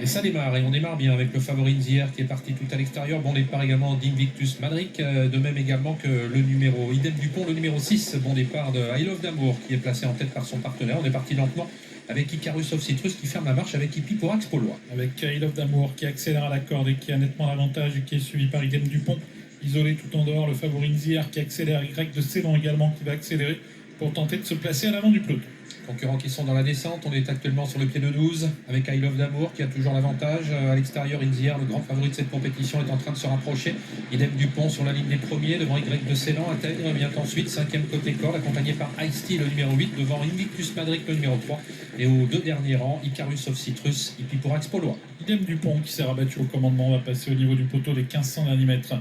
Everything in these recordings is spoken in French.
Et ça démarre, et on démarre bien avec le favori Nzier qui est parti tout à l'extérieur. Bon départ également d'Invictus Madric, de même également que le numéro Idem Dupont, le numéro 6. Bon départ de I Love d'Amour qui est placé en tête par son partenaire. On est parti lentement avec Icarus of Citrus qui ferme la marche avec Hippiporax Polois. Avec I Love d'Amour qui accélère à la corde et qui a nettement l'avantage et qui est suivi par Idem Dupont. Isolé tout en dehors, le favori Nzier qui accélère, Y de Ceylan également qui va accélérer pour tenter de se placer à l'avant du peloton. Concurrents qui sont dans la descente, on est actuellement sur le pied de 12 avec I Love d'Amour qui a toujours l'avantage. À l'extérieur, Nzier, le grand favori de cette compétition, est en train de se rapprocher. Idem Dupont sur la ligne des premiers, devant Y de Ceylan, intègre, vient ensuite 5e côté corde, accompagné par Ice-T, le numéro 8, devant Invictus Madric, le numéro 3. Et aux deux derniers rangs, Icarus of Citrus, Hippiporax Polois. Idem Dupont qui s'est rabattu au commandement, va passer au niveau du poteau des 1500 derniers mètres.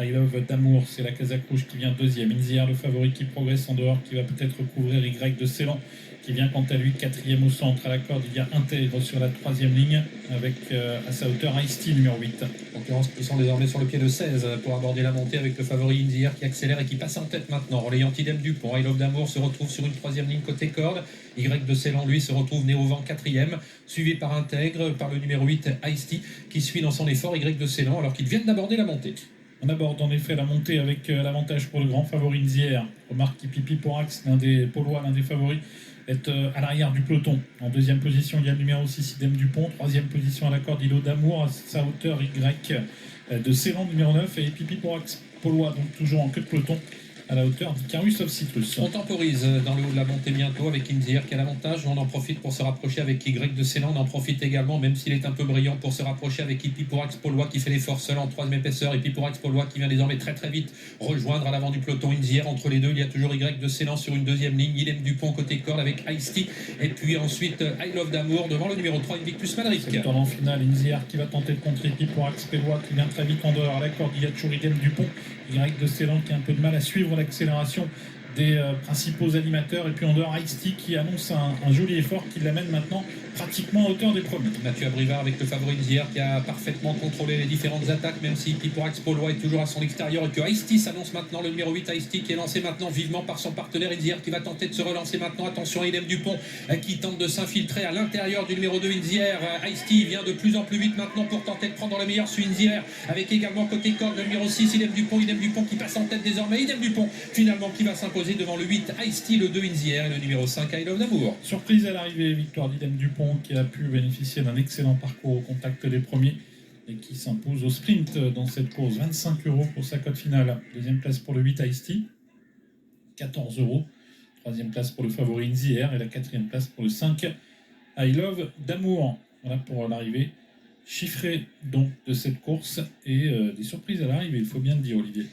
I Love d'Amour, c'est la Casaque Rouge qui vient deuxième. Nzier, le favori qui progresse en dehors, qui va peut-être couvrir Y de Ceylan, qui vient quant à lui quatrième au centre à la corde. Il y a Intègre sur la troisième ligne avec à sa hauteur Ice-T numéro 8. Concurrence qui sont désormais sur le pied de 16 pour aborder la montée avec le favori Nzier qui accélère et qui passe en tête maintenant. Relayant Idem Dupont, I Love d'Amour se retrouve sur une troisième ligne côté corde. Y de Ceylan, lui, se retrouve né au vent quatrième, suivi par Intègre, par le numéro 8 Ice-T qui suit dans son effort Y de Ceylan alors qu'ils viennent d'aborder la montée. On aborde en effet la montée avec l'avantage pour le grand favori Nzier. Remarque qu'Hippiporax, l'un des Polois, l'un des favoris, est à l'arrière du peloton. En deuxième position, il y a le numéro 6, Idem Dupont. Troisième position à la corde, I Love d'Amour. À sa hauteur, Y de Ceylan, numéro 9. Et Hippiporax Polois, donc toujours en queue de peloton, à la hauteur d'Icarus of Citrus. On temporise dans le haut de la montée bientôt avec Nzier qui a l'avantage. On en profite pour se rapprocher avec Y de Ceylan. On en profite également, même s'il est un peu brillant, pour se rapprocher avec Hippiporax Polois qui fait l'effort seul en troisième épaisseur. Hippiporax Polois qui vient désormais très très vite rejoindre à l'avant du peloton Nzier. Entre les deux, il y a toujours Y de Ceylan sur une deuxième ligne. Idem Dupont côté corde avec Ice-T. Et puis ensuite I Love d'Amour devant le numéro 3 Invictus Madric. C'est le tournant final. Nzier qui va tenter de contrer Hippiporax Polois qui vient très vite en dehors à la corde. Il y a toujours Idem Dupont. Y de Ceylan qui a un peu de mal à suivre l'accélération des principaux animateurs. Et puis en dehors, Ice-T qui annonce un joli effort qui l'amène maintenant pratiquement à hauteur des premiers. Mathieu Abrivard avec le favori Nzier qui a parfaitement contrôlé les différentes attaques, même si Hippiporax Polois est toujours à son extérieur et que Ice-T s'annonce maintenant, le numéro 8 Ice-T qui est lancé maintenant vivement par son partenaire Nzier qui va tenter de se relancer maintenant. Attention, Idem Dupont qui tente de s'infiltrer à l'intérieur du numéro 2 Nzier. Ice-T vient de plus en plus vite maintenant pour tenter de prendre le meilleur sur Nzier, avec également côté corde le numéro 6 Idem Dupont qui passe en tête désormais. Idem Dupont finalement qui va s'imposer devant le 8 Ice-T, le 2 Nzier et le numéro 5 I Love d'Amour. Surprise à l'arrivée, victoire d'Idem Dupont qui a pu bénéficier d'un excellent parcours au contact des premiers et qui s'impose au sprint dans cette course. 25 € pour sa cote finale. Deuxième place pour le 8 Ice-T, 14 €. Troisième place pour le favori Nzier et la quatrième place pour le 5 I Love d'Amour. Voilà pour l'arrivée chiffrée donc de cette course et des surprises à l'arrivée, il faut bien le dire, Olivier.